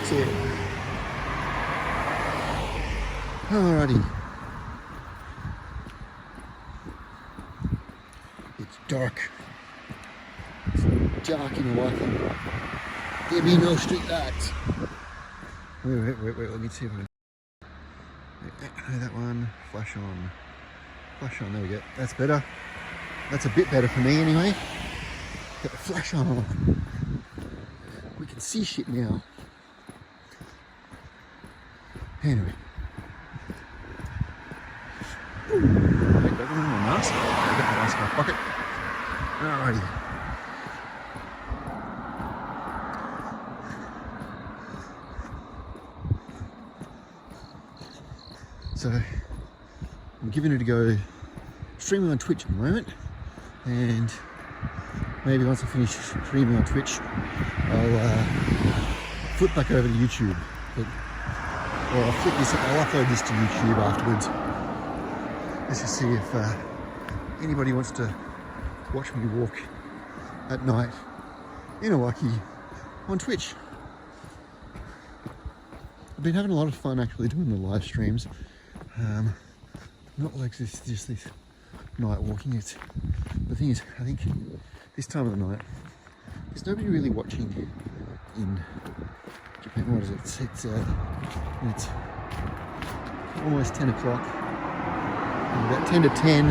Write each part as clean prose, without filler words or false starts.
That's it. Alrighty. It's dark. It's dark in Iwaki. There be no street lights. Wait, let me see if I can... that one, flash on, there we go, that's better, that's a bit better for me anyway. Got the flash on, we can see shit now. Anyway, wait, don't remember my mask, I got my mask in my pocket. Alrighty. So I'm giving it a go, streaming on Twitch at the moment, and maybe once I finish streaming on Twitch, I'll flip back over to YouTube. Or I'll upload this to YouTube afterwards. Let's just see if anybody wants to watch me walk at night in Iwaki on Twitch. I've been having a lot of fun actually doing the live streams. Not like just this night walking. It's the thing is, I think this time of the night there's nobody really watching in Japan. What is it? It's almost 10 o'clock. About 10 to 10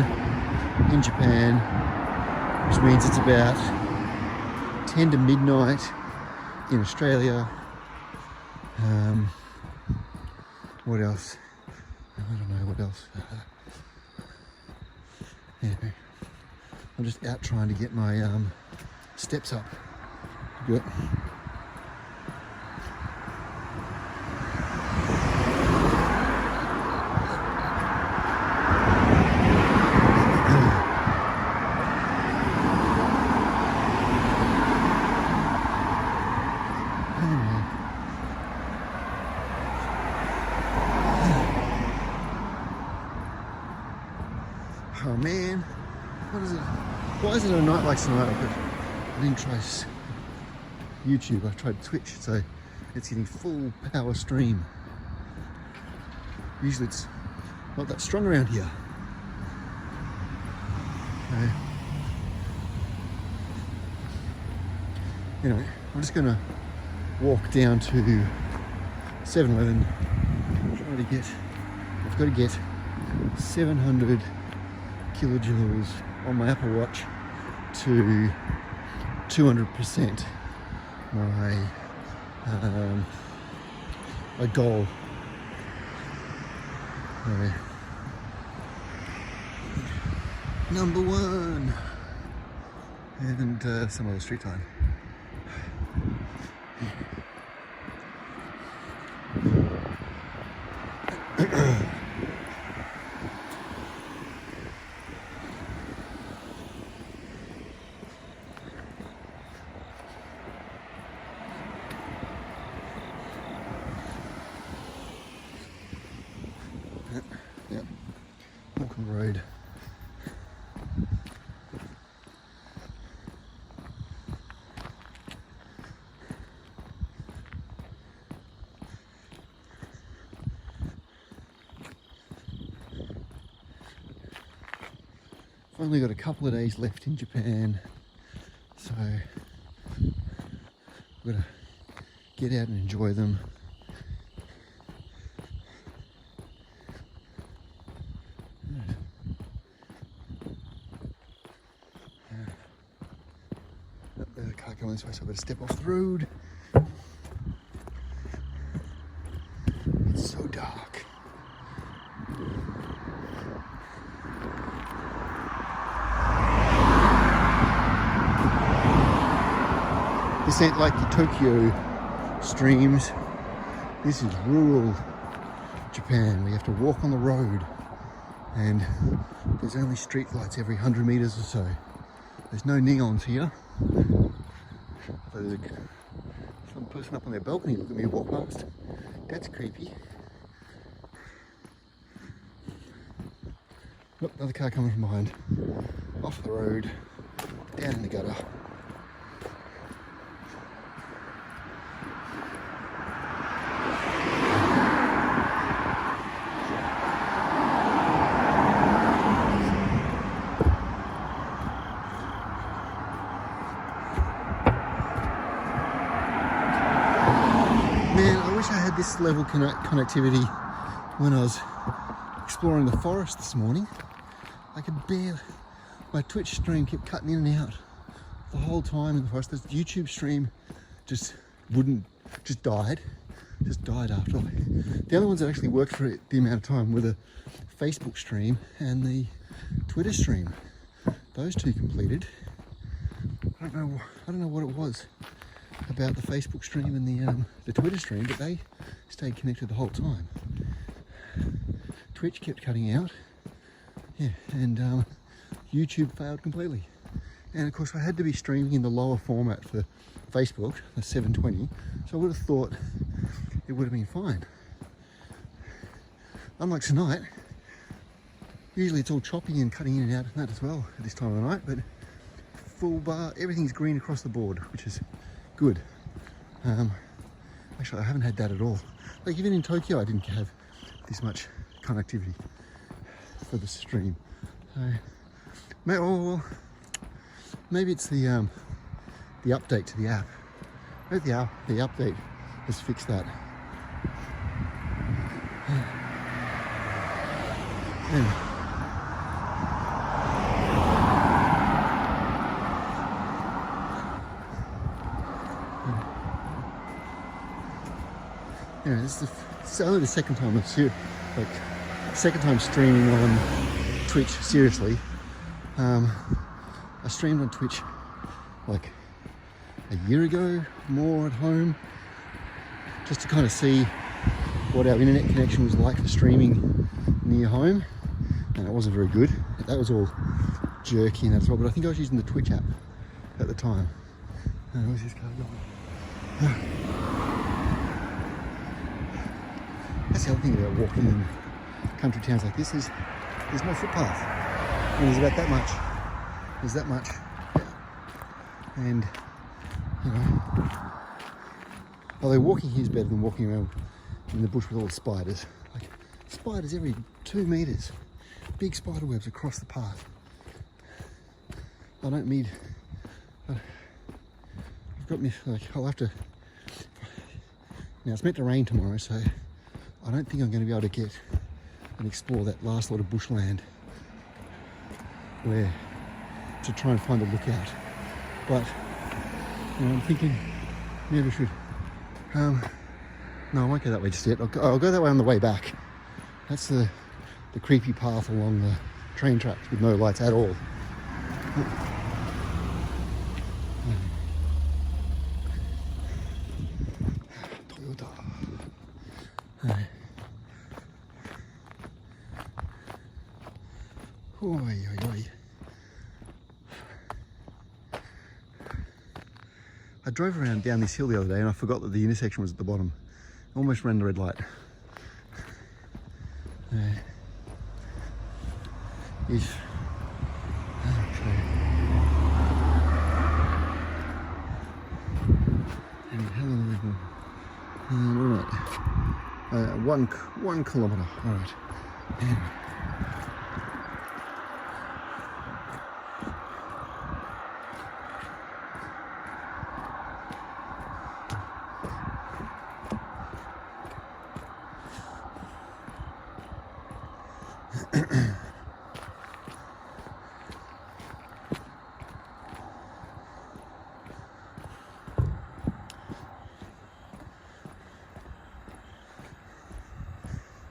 in Japan, which means it's about 10 to midnight in Australia. What else? I don't know what else. Anyway, I'm just out trying to get my steps up. Good. Oh man, what is it? Why is it a night like tonight? I didn't try YouTube, I tried Twitch, so it's getting full power stream. Usually it's not that strong around here. Anyway, I'm just gonna walk down to 7-Eleven, trying to get, I've got to get 700 kilojoules on my Apple Watch to 200% my goal. Anyway, number one, and some other street time. Yep, Auckland Road. I've only got a couple of days left in Japan, so I've got to get out and enjoy them. There's a car coming this way, so I've got to step off the road. It's so dark. This ain't like the Tokyo streams. This is rural Japan. We have to walk on the road, and there's only street lights every 100 meters or so. There's no neons here. There's some person up on their balcony looking at me walk past. That's creepy. Look, another car coming from behind. Off the road, down in the gutter. this level connectivity when I was exploring the forest this morning. I could barely, my Twitch stream kept cutting in and out the whole time in the forest. This YouTube stream just died after. The other ones that actually worked for the amount of time were the Facebook stream and the Twitter stream. Those two completed. I don't know what it was about the Facebook stream and the Twitter stream, but they stayed connected the whole time. Twitch kept cutting out, yeah, and YouTube failed completely. And of course I had to be streaming in the lower format for Facebook, the 720, so I would have thought it would have been fine. Unlike tonight, usually it's all choppy and cutting in and out and that as well at this time of the night, but full bar, everything's green across the board, which is good. Actually, I haven't had that at all. Like even in Tokyo, I didn't have this much connectivity for the stream. So, maybe it's the update to the app. Maybe the update has fixed that. Anyway. Yeah, it's only the second time I've second time streaming on Twitch, seriously. I streamed on Twitch like a year ago, more at home, just to kind of see what our internet connection was like for streaming near home, and it wasn't very good. That was all jerky and that as well, but I think I was using the Twitch app at the time. Where's this car going? That's the other thing about walking in country towns like this is there's no footpath. And there's about that much. There's that much. And, you know, although walking here is better than walking around in the bush with all the spiders. Like, spiders every 2 meters. Big spider webs across the path. I don't need... I've got me, like, I'll have to... Now, it's meant to rain tomorrow, so I don't think I'm going to be able to get and explore that last lot of bushland where to try and find a lookout. But you know, I'm thinking maybe I should. No, I won't go that way just yet. I'll go that way on the way back. That's the creepy path along the train tracks with no lights at all. Toyota. Oi, oi, oi. I drove around down this hill the other day and I forgot that the intersection was at the bottom. I almost ran the red light. If okay. And how long are we going? 1 kilometre. All right. Anyway.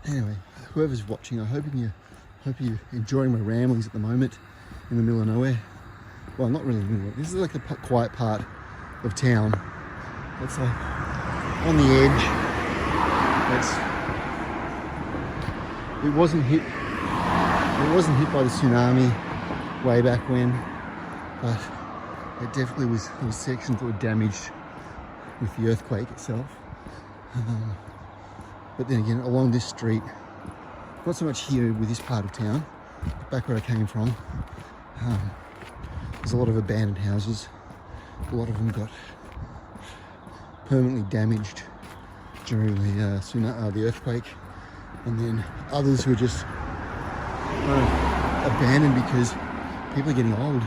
Anyway, whoever's watching, I hope you're enjoying my ramblings at the moment in the middle of nowhere. Well, not really in the middle. This is like the quiet part of town. It's like on the edge. It wasn't hit by the tsunami way back when, but it definitely was. There was sections that were damaged with the earthquake itself. But then again, along this street, not so much here with this part of town, but back where I came from, there's a lot of abandoned houses. A lot of them got permanently damaged during the earthquake, and then others were just abandoned because people are getting old,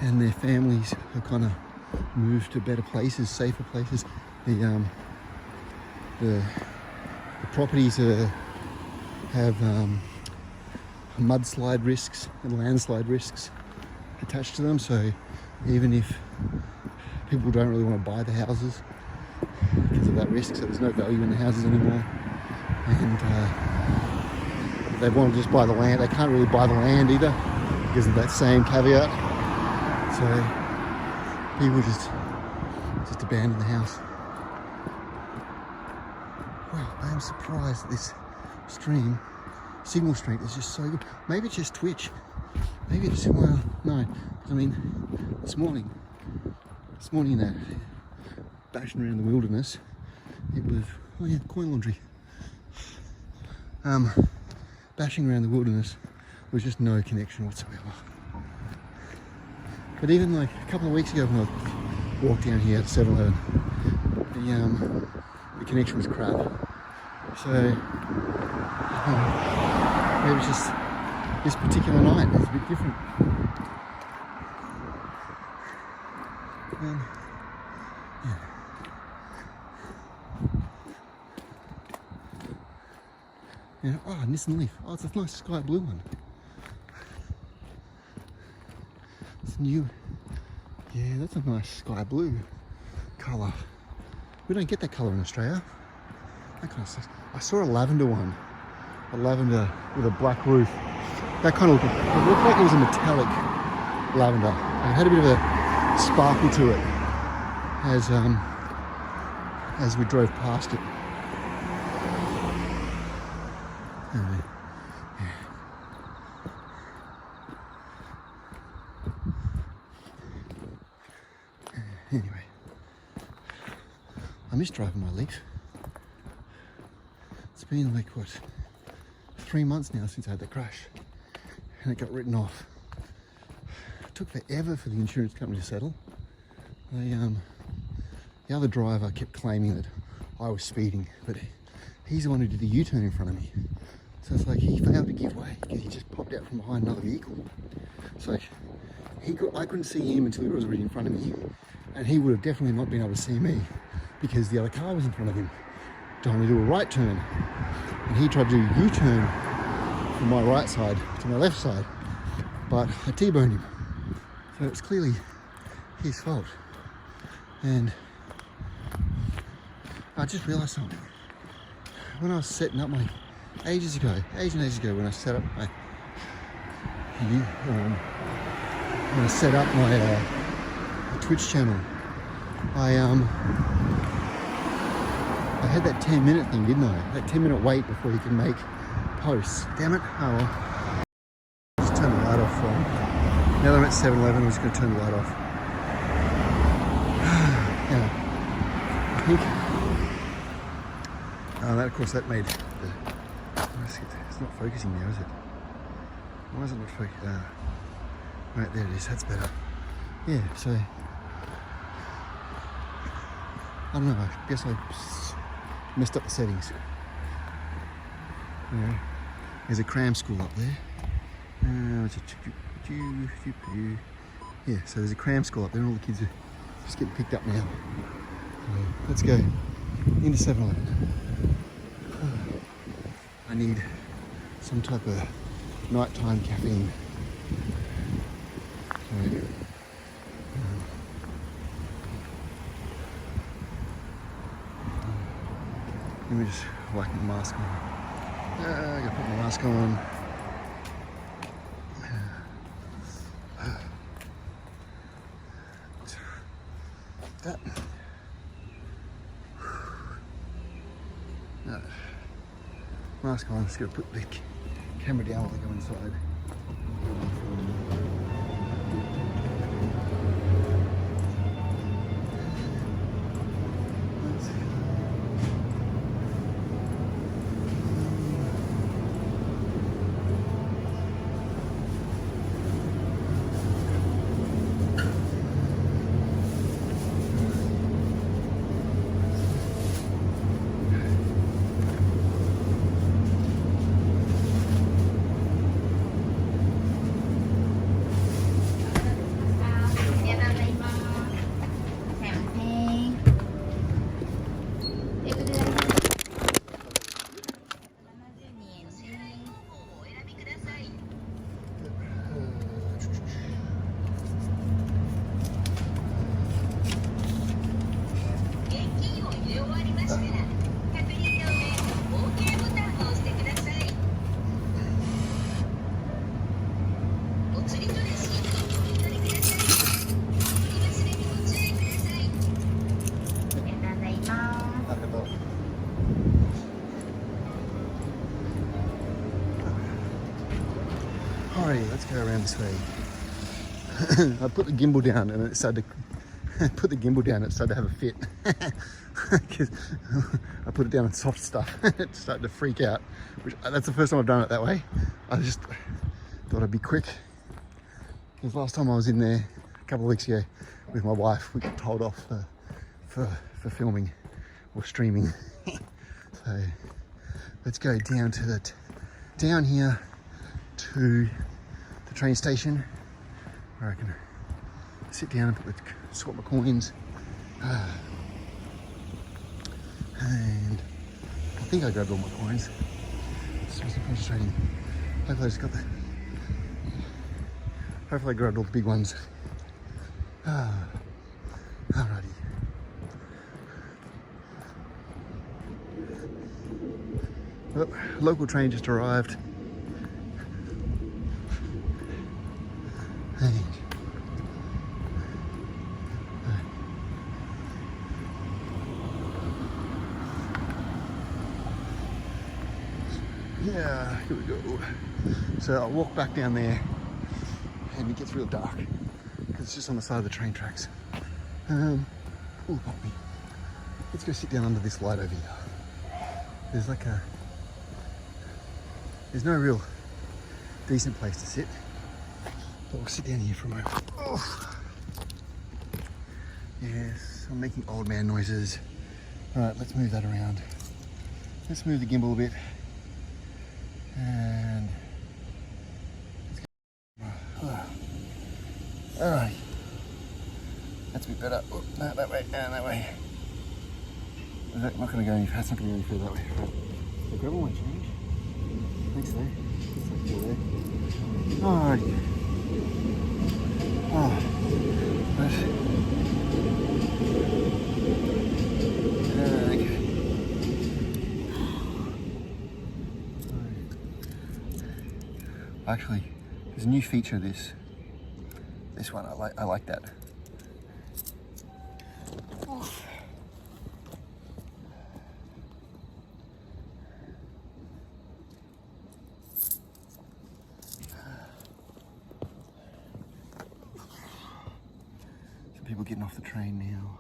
and their families are kind of move to better places, safer places. The properties have mudslide risks and landslide risks attached to them, so even if people don't really want to buy the houses because of that risk, so there's no value in the houses anymore, and if they want to just buy the land, they can't really buy the land either because of that same caveat, so people just abandon the house. Wow, I am surprised that this stream, signal strength, is just so good. Maybe it's just Twitch. Maybe it's, well, no. I mean, this morning that bashing around the wilderness, it was, oh yeah, coin laundry. Bashing around the wilderness was just no connection whatsoever. But even like a couple of weeks ago when I walked down here at 7-Eleven, the connection was crap. So maybe it's just this particular night is a bit different. Yeah. Yeah. Oh, Nissan Leaf. Oh, it's a nice sky blue one. It's new. Yeah, that's a nice sky blue colour. We don't get that colour in Australia. That kind of stuff. I saw a lavender one. A lavender with a black roof. That kind of looked like it was a metallic lavender. It had a bit of a sparkle to it as we drove past it. Anyway, yeah. Anyway, I miss driving my Leaf. It's been like, what, 3 months now since I had the crash, and it got written off. It took forever for the insurance company to settle. The other driver kept claiming that I was speeding, but he's the one who did the U-turn in front of me. So it's like he failed to give way because he just popped out from behind another vehicle. So I couldn't see him until he was already in front of me, and he would have definitely not been able to see me because the other car was in front of him, trying to do a right turn, and he tried to do a U-turn from my right side to my left side, but I T-boned him. So it's clearly his fault. And I just realised something. When I was setting up my, ages ago, when I set up my, Twitch channel, I had that 10-minute thing, didn't I? That 10-minute wait before you can make posts. Damn it! Oh well. Just turn the light off. Now that I'm at 7-Eleven, I'm just going to turn the light off. Yeah, I think. That, of course, that made the. It's not focusing now, is it? Why is it not focusing? Right, there it is. That's better. Yeah. So I don't know. I guess I messed up the settings. Yeah. There's a cram school up there. Yeah, so there's a cram school up there and all the kids are just getting picked up now. So let's go into 7-Eleven. I need some type of nighttime caffeine. So, let me just whack my mask on. I gotta put my mask on. That. No. Mask on, just gotta put the camera down while I go inside. Alrighty, let's go around this way. I put the gimbal down and it started to it started to have a fit. Because I put it down on soft stuff. It started to freak out. That's the first time I've done it that way. I just thought I'd be quick. Because last time I was in there a couple of weeks ago with my wife, we got told off for filming or streaming. So let's go down to down here to the train station where I can sit down and swap my coins. And I think I grabbed all my coins. Just wasn't concentrating. Hopefully I grabbed all the big ones. Alrighty. Well, local train just arrived. And yeah, here we go. So I'll walk back down there and it gets real dark because it's just on the side of the train tracks. Ooh, pardon me. Let's go sit down under this light over here. There's no real decent place to sit, but we'll sit down here for a moment. Oh. Yes, I'm making old man noises. All right, let's move that around. Let's move the gimbal a bit. And all right, that's a bit better. Oh, no, that way and that way. I'm not going to go any faster. It's not going to go any further that way. Right. So grab all my change. Thanks there. Looks like you're there. All right. Oh, okay. Actually, there's a new feature of this one. I like that. Some people getting off the train now.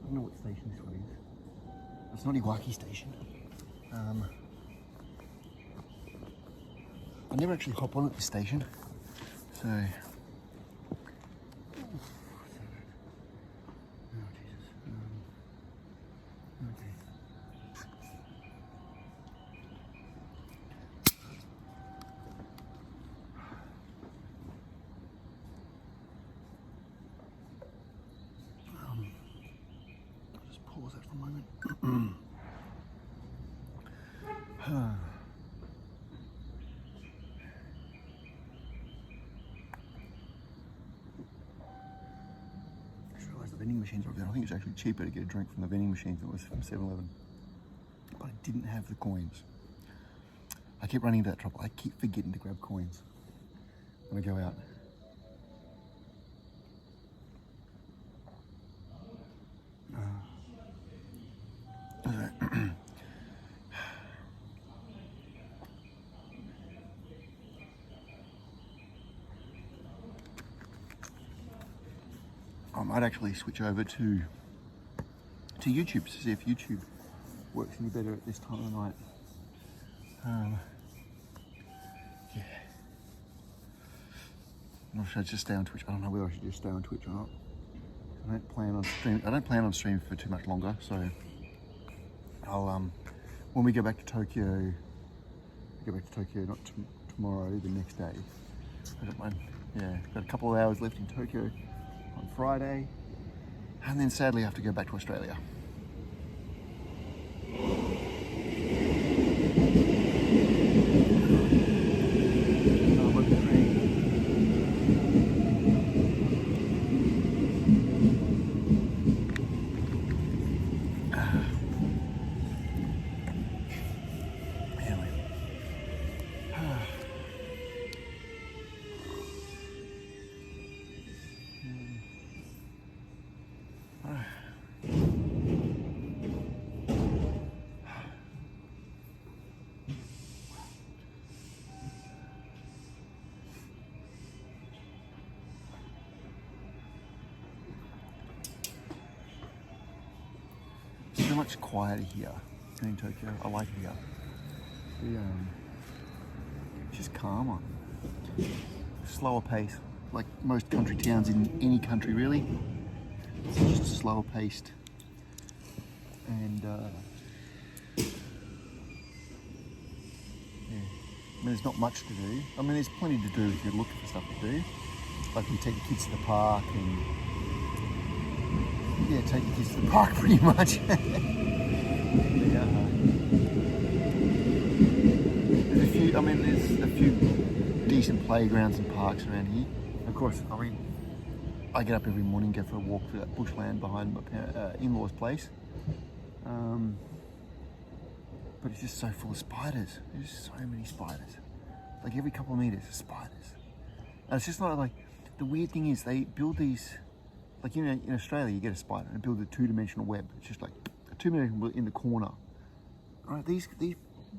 I don't know what station this one is. It's not Iwaki station. I never actually hop on at this station, so. Oh, Jesus. Okay. I'll just pause that for a moment. Vending machines over there. I think it's actually cheaper to get a drink from the vending machines than it was from 7-Eleven. But I didn't have the coins. I keep running into that trouble. I keep forgetting to grab coins when I go out. I might actually switch over to YouTube to see if YouTube works any better at this time of the night. Yeah. I'm not sure I should just stay on Twitch. I don't know whether I should just stay on Twitch or not. I don't plan on streaming for too much longer, so I'll when we go back to Tokyo, not tomorrow, the next day. Got a couple of hours left in Tokyo on Friday, and then sadly I have to go back to Australia. They're much quieter here in Tokyo. I like it here. It's just calmer. Slower pace, like most country towns in any country really. It's just slower paced. And yeah. I mean, there's not much to do. I mean, there's plenty to do if you're looking for stuff to do. Like we take the kids to the park and yeah, take the kids to the park pretty much. Yeah. There's a few decent playgrounds and parks around here. Of course, I mean, I get up every morning, go for a walk through that bushland behind my in-laws' place. But it's just so full of spiders. There's so many spiders. Like every couple of meters, spiders. And it's just not like, the weird thing is they build these, like in Australia you get a spider and build a two-dimensional web. It's just like a two-dimensional web in the corner. All right, these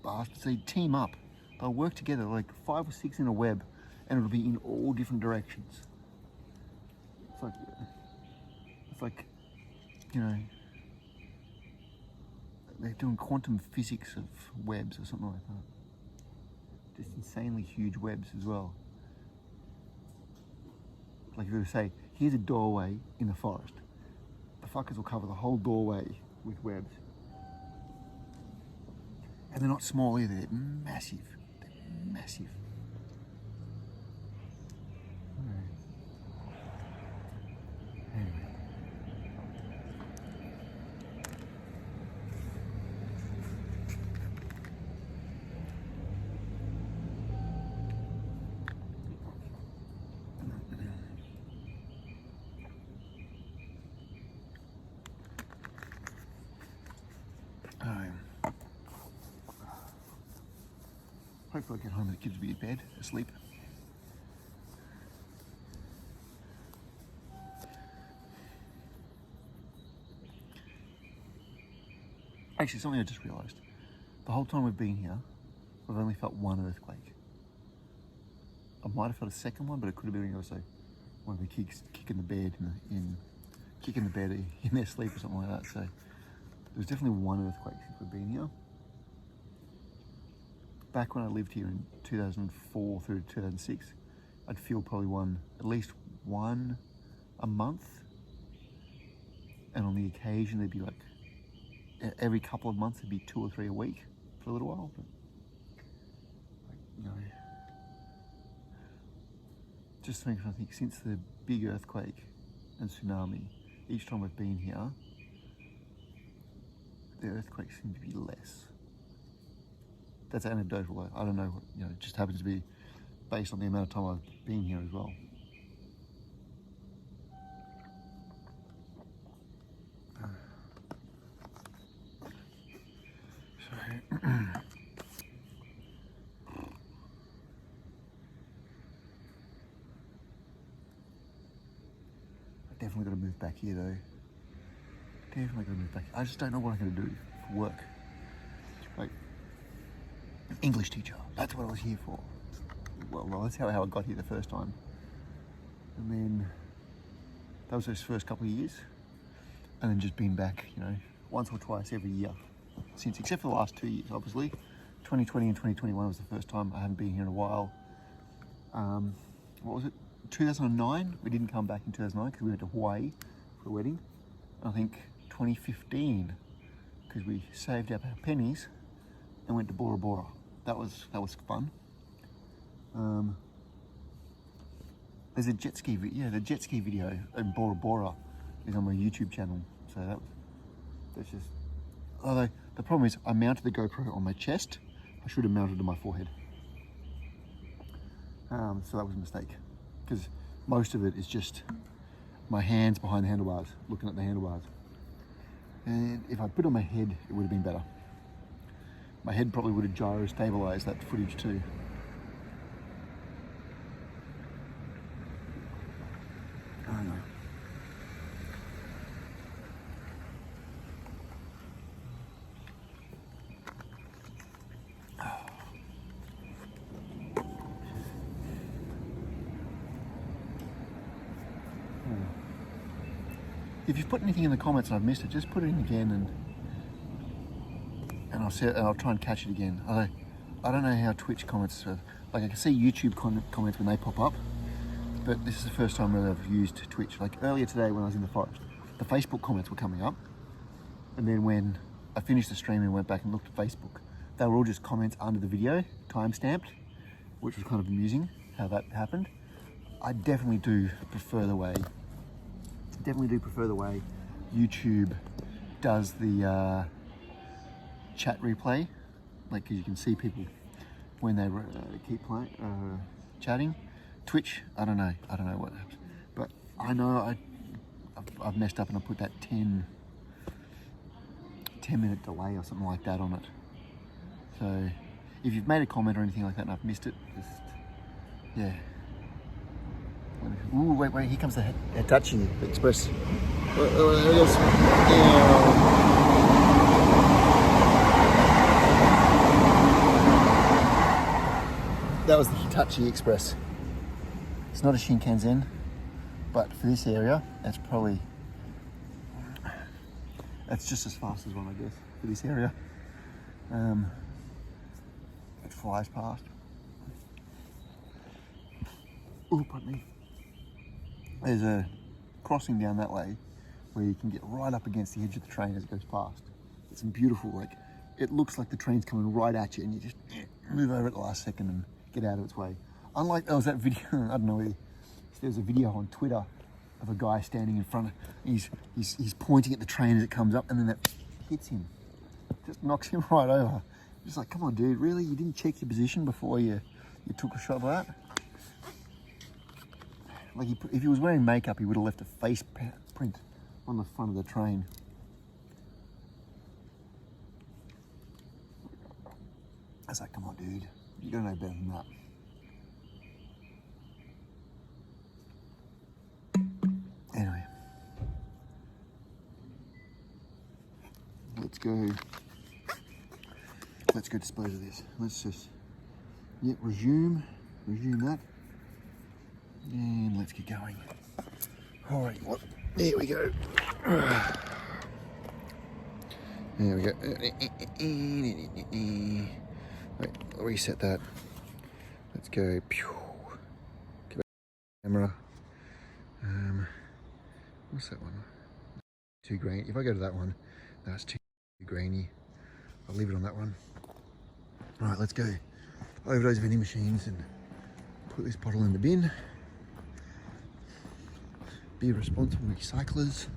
bastards, they team up. They'll work together, like 5 or 6 in a web, and it'll be in all different directions. It's like, you know, they're doing quantum physics of webs or something like that. Just insanely huge webs as well. Like if you were to say, here's a doorway in the forest, the fuckers will cover the whole doorway with webs. And they're not small either, they're massive. They're massive. Anyway. Hopefully I get home and the kids will be in bed, asleep. Actually, something I just realised. The whole time we've been here, I've only felt one earthquake. I might have felt a second one, but it could have been also one of the kids kicking the bed kicking the bed in their sleep or something like that. So there was definitely one earthquake since we've been here. Back when I lived here in 2004 through 2006, I'd feel probably at least one a month. And on the occasion, there'd be like, every couple of months, there'd be 2 or 3 a week for a little while. But, you know, just trying to think, since the big earthquake and tsunami, each time we've been here, the earthquakes seem to be less. That's anecdotal. I don't know. It just happens to be based on the amount of time I've been here as well. I definitely got to move back here though. Definitely got to move back. I just don't know what I'm going to do for work. Like, English teacher, that's what I was here for. Well, that's how I got here the first time. And then that was those first couple of years. And then just been back, once or twice every year since, except for the last 2 years, obviously. 2020 and 2021 was the first time. I haven't been here in a while. What was it? 2009? We didn't come back in 2009 because we went to Hawaii for a wedding. I think 2015 because we saved up our pennies and went to Bora Bora. That was fun. There's a jet ski video. Yeah, the jet ski video in Bora Bora is on my YouTube channel. So that's just. Although the problem is, I mounted the GoPro on my chest. I should have mounted it on my forehead. So that was a mistake, because most of it is just my hands behind the handlebars, looking at the handlebars. And if I put it on my head, it would have been better. My head probably would have gyro stabilized that footage too. I don't know. If you've put anything in the comments and I've missed it, just put it in again, and I'll try and catch it again. I don't know how Twitch comments are. Like I can see YouTube comments when they pop up, but this is the first time really I've used Twitch. Like earlier today when I was in the forest, the Facebook comments were coming up, and then when I finished the stream and went back and looked at Facebook, they were all just comments under the video, time-stamped, which was kind of amusing how that happened. I definitely do prefer the way YouTube does the chat replay, like because you can see people when they keep playing, chatting. Twitch, I don't know what happens, but I know I've messed up and I put that 10-minute delay or something like that on it. So if you've made a comment or anything like that and I've missed it, just, yeah. Ooh, wait, here comes the Hitachi Express. There it is. That was the Hitachi Express. It's not a Shinkansen, but for this area, that's just as fast as one, I guess, for this area. It flies past. Oh, pardon me. There's a crossing down that way where you can get right up against the edge of the train as it goes past. It's beautiful, like, it looks like the train's coming right at you and you just move over at the last second and get out of its way. Unlike, there was that video, I don't know, there's a video on Twitter of a guy standing in front of, he's pointing at the train as it comes up and then that hits him. Just knocks him right over. Just like, come on dude, really? You didn't check your position before you took a shot like that? Like if he was wearing makeup, he would have left a face print on the front of the train. I was like, come on dude, you gotta know better than that. Anyway, let's go dispose of this. Let's just, resume that. And let's get going. All right, there we go. There we go. Wait, I'll reset that. Let's go. Get back to the camera. What's that one? Too grainy. If I go to that one, that's too grainy. I'll leave it on that one. All right, let's go over those vending machines and put this bottle in the bin. Be responsible recyclers.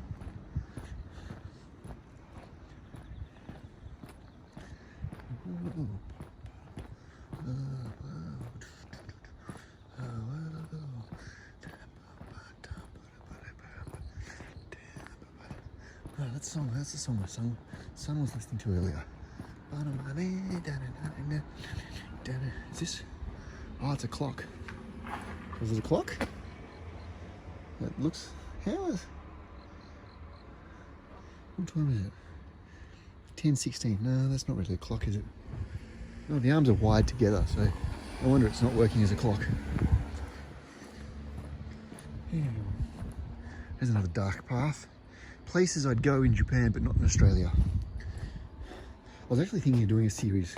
That's the song my son was listening to earlier. Is this? Oh, it's a clock. Is it a clock? That looks, what time is it? 10:16. No, that's not really a clock, is it? No, the arms are wired together, so I wonder it's not working as a clock. There's another dark path. Places I'd go in Japan, but not in Australia. I was actually thinking of doing a series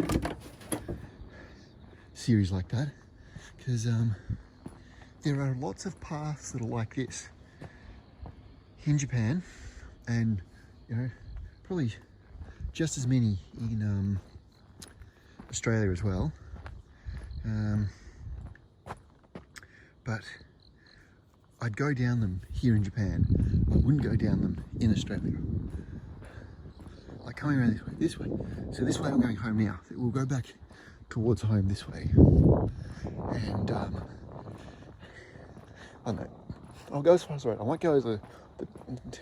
like that, because there are lots of paths that are like this in Japan, and probably just as many in Australia as well. But I'd go down them here in Japan. I wouldn't go down them in Australia. Like coming around this way. So this way I'm going home now. We'll go back towards home this way. And I don't know. I'll go as far as the road. I won't go as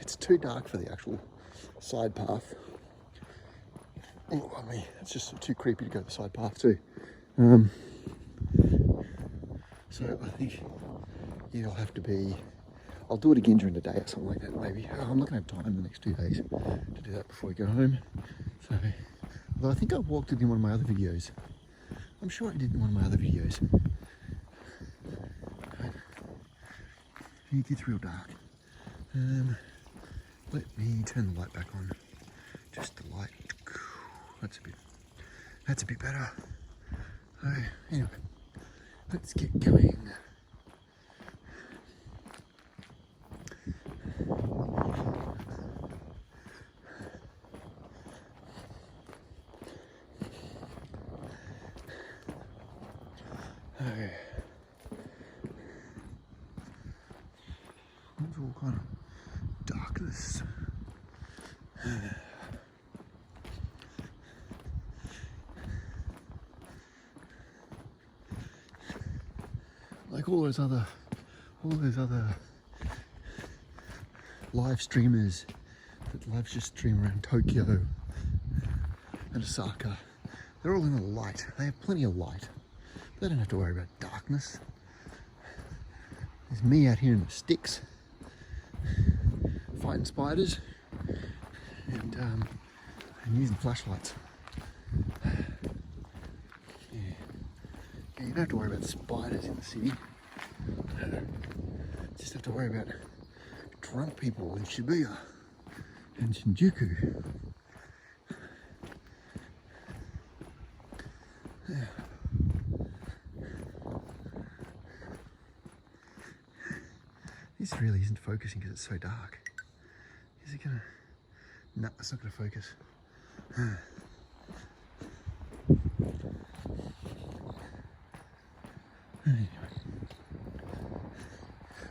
it's too dark for the actual side path. Oh, I mean, it's just too creepy to go the side path too. So I think it'll have to be, I'll do it again during the day or something like that maybe. I'm not going to have time the next 2 days to do that before we go home. So, although I think I walked it in one of my other videos. I'm sure I did in one of my other videos. It gets real dark. Let me turn the light back on. Just the light. That's a bit That's a bit better. So, anyway, let's get going. Okay. It's all kind of darkness. Like all those other live streamers that love to stream around Tokyo and Osaka. They're all in the light. They have plenty of light. They don't have to worry about darkness. There's me out here in the sticks, fighting spiders and using flashlights. Yeah, you don't have to worry about spiders in the city. Just have to worry about drunk people in Shibuya and Shinjuku. Yeah. This really isn't focusing because it's so dark. Is it gonna? No, it's not gonna focus. Anyway.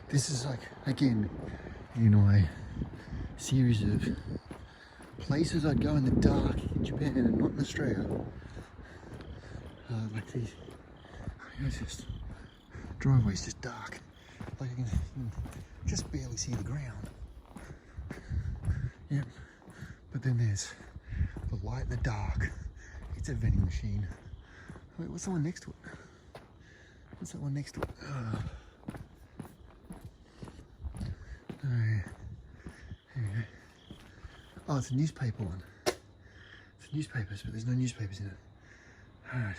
This is like, again, in my series of places I'd go in the dark in Japan and not in Australia. Like these, it's just, driveway's just dark. Like you can just barely see the ground. Yep. But then there's the light in the dark. It's a vending machine. Wait, what's the one next to it? What's that one next to it? Oh, it's a newspaper one. It's newspapers, but there's no newspapers in it. Alright.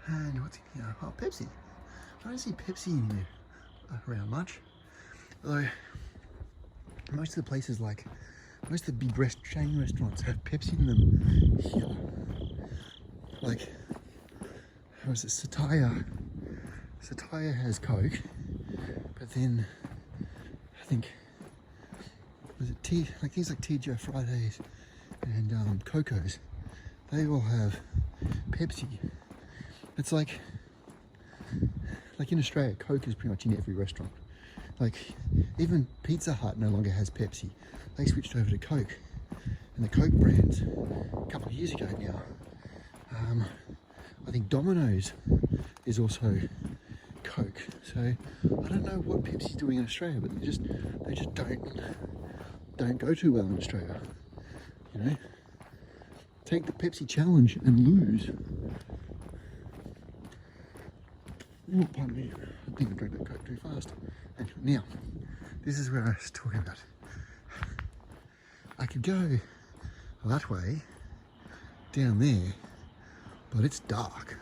And what's in here? Oh, Pepsi. I don't see Pepsi in here around much. Although, most of the places, like, most of the big chain restaurants have Pepsi in them here. Like, how is it? Sataya. Sataya has Coke, but then I think, was it like things like TGI Fridays and Coco's, they all have Pepsi. It's like in Australia, Coke is pretty much in every restaurant. Like, even Pizza Hut no longer has Pepsi. They switched over to Coke. And the Coke brands, a couple of years ago now, I think Domino's is also Coke. So I don't know what Pepsi's doing in Australia, but they just don't go too well in Australia. You know? Take the Pepsi challenge and lose. Oh, pardon me. I think I drank that Coke too fast. Anyway, now, this is where I was talking about. I could go that way, down there, but it's dark.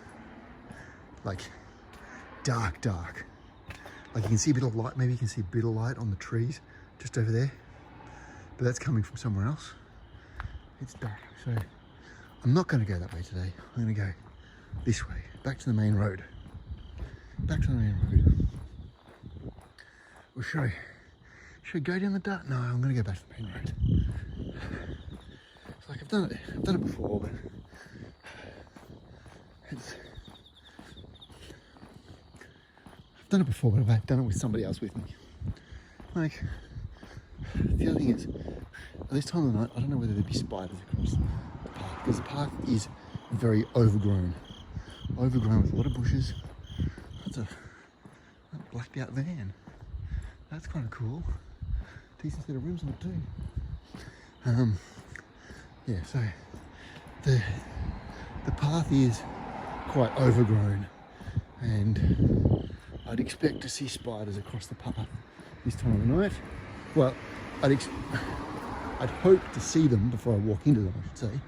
Like, dark. Like you can see a bit of light, maybe you can see a bit of light on the trees just over there. But that's coming from somewhere else. It's dark, so I'm not going to go that way today. I'm going to go this way, back to the main road. Back to the main road. Or should I go down the dark? No, I'm going to go back to the main road. It's like I've done it before, but I've done it before, but I've done it with somebody else with me. Like, the other thing is, at this time of the night, I don't know whether there'd be spiders across the park, because the park is very overgrown with a lot of bushes. That's a blacked out van. That's kind of cool. Decent set of rims on it too. Yeah, so the path is quite overgrown, and I'd expect to see spiders across the path this time of the night. Well, I'd hope to see them before I walk into them, I should say,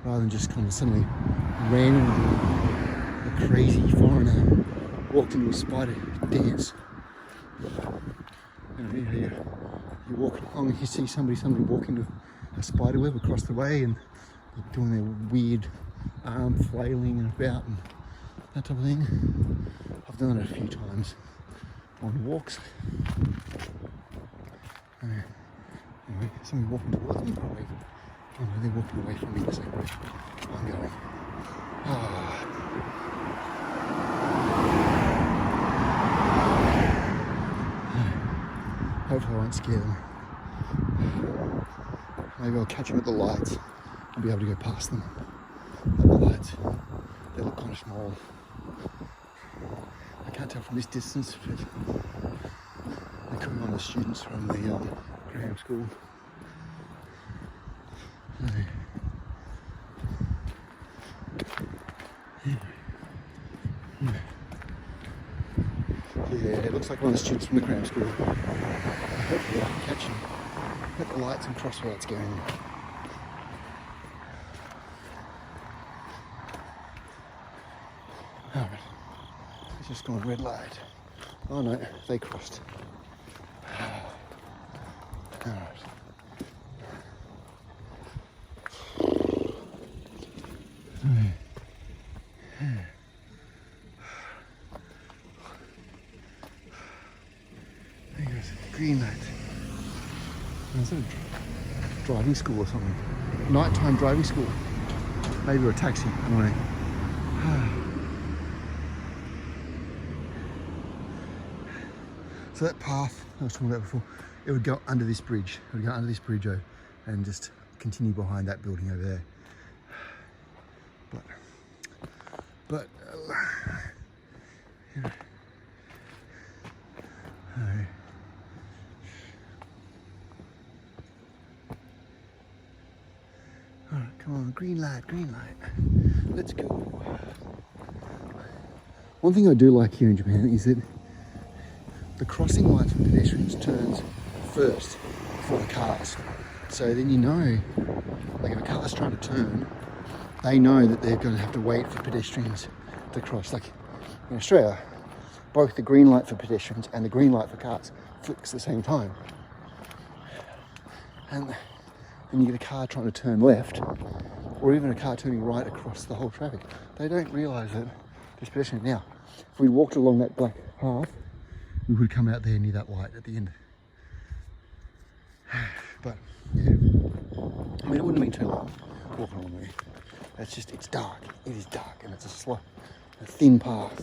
rather than just kind of suddenly randomly a crazy foreigner walked into a spider dance. You know, you walk along and you see somebody walk into a spider web across the way, and doing their weird arm flailing about and that type of thing. I've done it a few times on walks. Anyway, somebody walking towards me, probably. Oh no, they're walking away from me the same way I'm going. Hopefully I won't scare them. Maybe I'll catch them at the lights and be able to go past them at the lights. They look kind of small. I can't tell from this distance, but they could be one of the students from the Graham School. Yeah, it looks like one of the students from the Graham School. Hopefully I can catch them at the lights and cross where it's going. Alright, it's just gone red light. Oh no, they crossed. Alright. Green light. Is it a driving school or something? Nighttime driving school. Maybe a taxi. I don't know. So that path I was talking about before, it would go under this bridge. It would go under this bridge and just continue behind that building over there. But you know, Alright, come on, green light, let's go. One thing I do like here in Japan is that the crossing lights for pedestrians turns first before the cars. So then you know, like if a car's trying to turn, they know that they're going to have to wait for pedestrians to cross. Like in Australia, both the green light for pedestrians and the green light for cars flicks at the same time. And then you get a car trying to turn left, or even a car turning right across the whole traffic. They don't realise that there's pedestrians. Now, if we walked along that black path, we would come out there near that light at the end. But yeah, I mean, it wouldn't have been too long walking along there. It's just, it's dark. It is dark, and it's a thin path.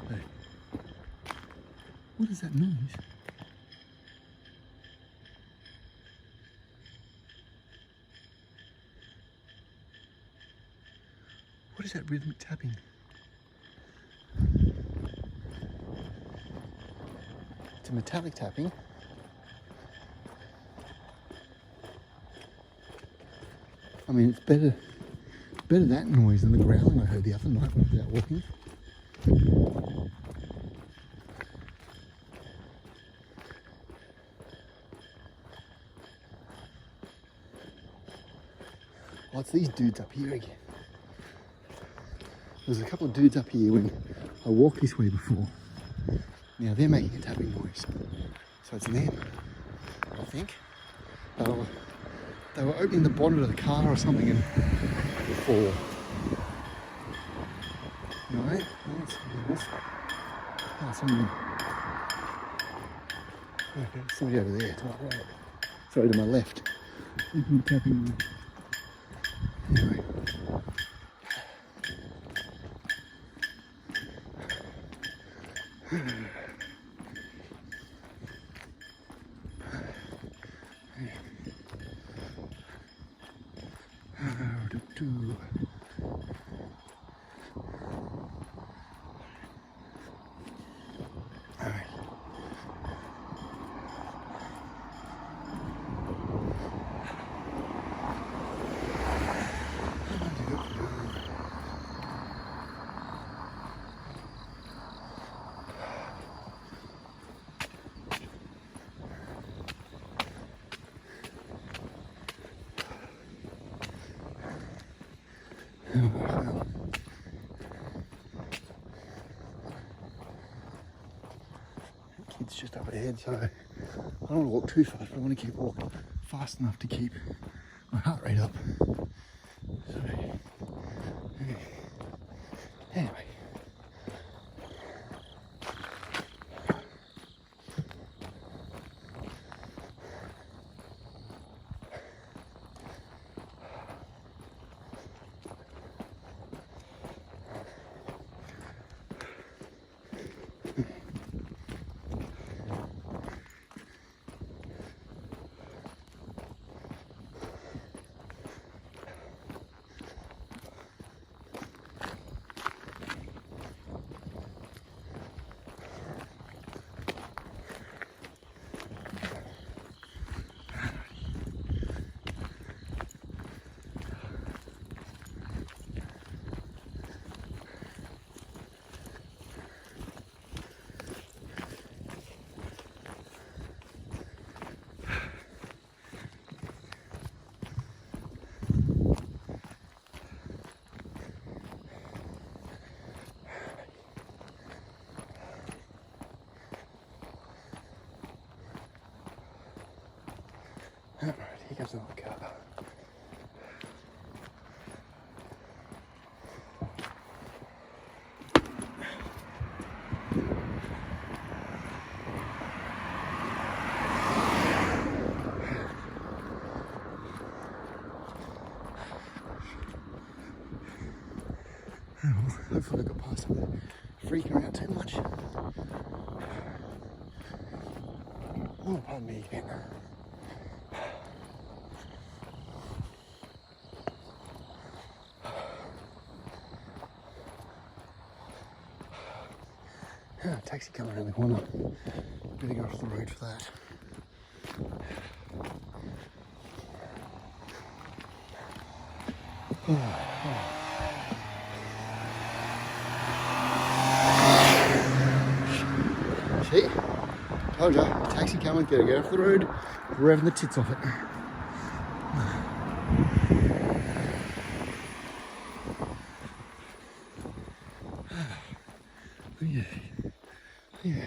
Hey. What is that noise? What is that rhythmic tapping? It's a metallic tapping. I mean, it's better that noise than the growling I heard the other night when I was out walking. Oh, it's these dudes up here again. There's a couple of dudes up here when I walked this way before. Now they're making a tapping noise. So it's them, I think. They were opening the bonnet of the car or something and before. Right? Oh, somebody over there to my right. Sorry, to my left. Tapping. Anyway. Kids just up ahead, so I don't want to walk too fast, but I want to keep walking fast enough to keep my heart rate up. Sorry. Okay. Anyway. Alright, here comes another car. Oh, well, hopefully I got past them freaking out too much. Oh, pardon me again. Taxi coming around the corner. Better go off the road for that. See? Told ya, taxi coming, gotta get off the road, revving the tits off it. Yeah. Yeah.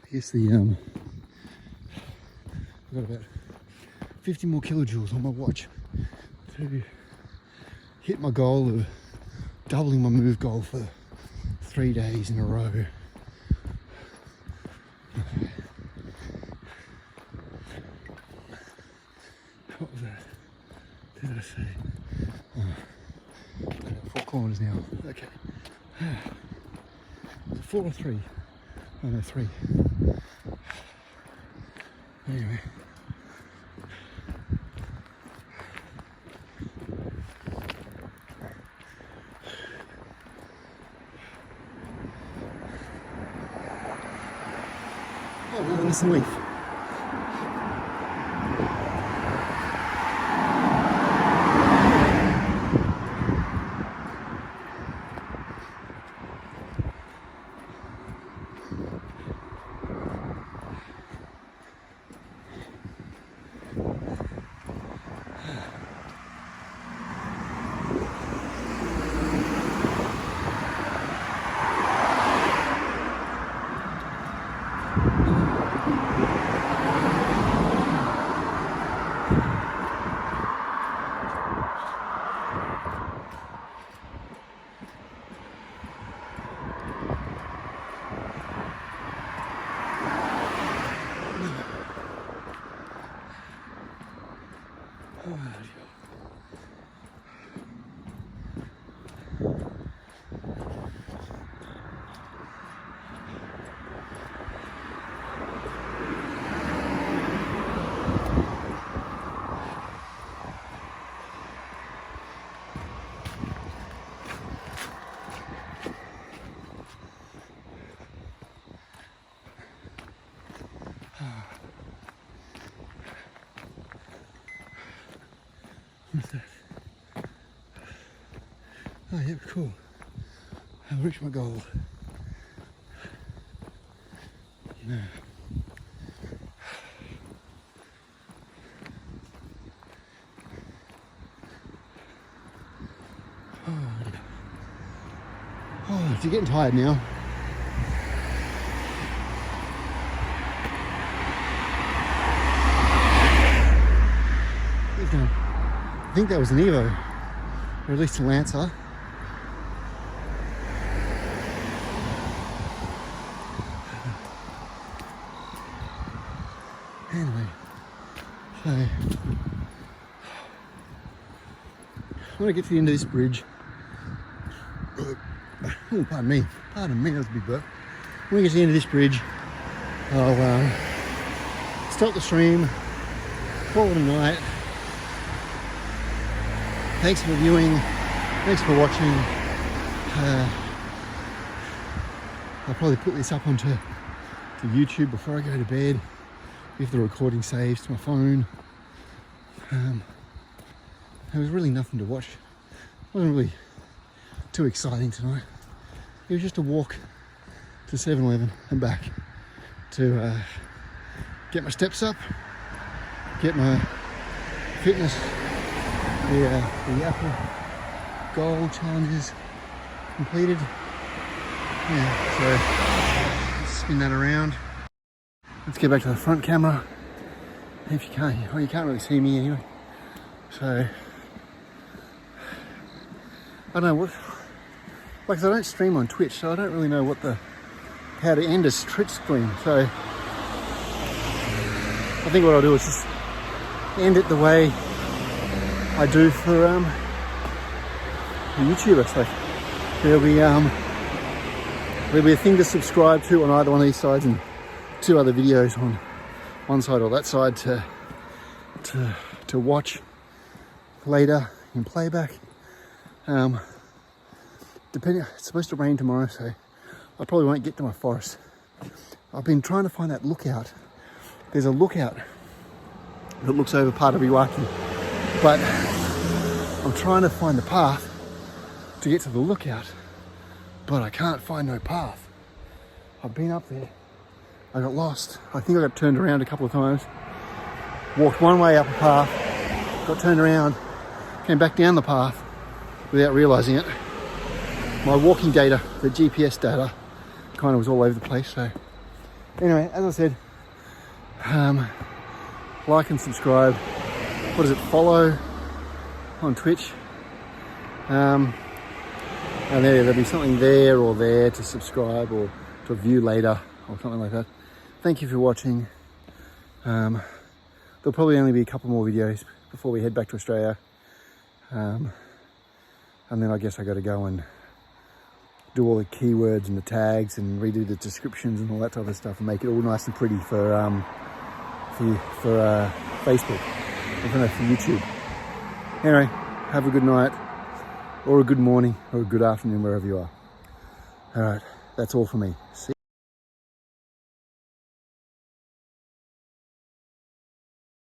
I guess I've got about 50 more kilojoules on my watch to hit my goal of doubling my move goal for 3 days in a row. What was that? What did I say? I got 4 kilometers now. Okay. Is it 4 or 3? Oh no, 3. Anyway. Oh, we're going to leaf. What's that? Oh yeah, cool. I've reached my goal. No. Oh, you're getting tired now. I think that was an Evo, or at least a Lancer. Anyway, so I'm going to get to the end of this bridge. Oh, pardon me, that was a big burp. When we get to the end of this bridge, I'll stop the stream, call it a night. Thanks for viewing, thanks for watching. I'll probably put this up onto YouTube before I go to bed, if the recording saves to my phone. There was really nothing to watch. It wasn't really too exciting tonight. It was just a walk to 7-Eleven and back to get my steps up, get my fitness, the Apple Gold challenges completed. Yeah, so let's spin that around. Let's get back to the front camera. If you can't, well, you can't really see me anyway. So I don't know what, like I don't stream on Twitch, so I don't really know how to end a Twitch stream. So I think what I'll do is just end it the way I do for YouTube. So there'll be a thing to subscribe to on either one of these sides, and 2 other videos on one side or that side to watch later in playback. Depending, it's supposed to rain tomorrow, so I probably won't get to my forest. I've been trying to find that lookout. There's a lookout that looks over part of Iwaki, but I'm trying to find the path to get to the lookout, but I can't find no path. I've been up there, I got lost. I think I got turned around a couple of times. Walked one way up a path, got turned around, came back down the path without realising it. My walking data, the GPS data, kind of was all over the place. So anyway, as I said, like and subscribe. What is it? Follow on Twitch. And there'll be something there or there to subscribe or to view later or something like that. Thank you for watching. There'll probably only be a couple more videos before we head back to Australia. And then I guess I got to go and do all the keywords and the tags and redo the descriptions and all that type of stuff and make it all nice and pretty for Facebook and for YouTube. Anyway, have a good night or a good morning or a good afternoon wherever you are. All right, that's all for me. See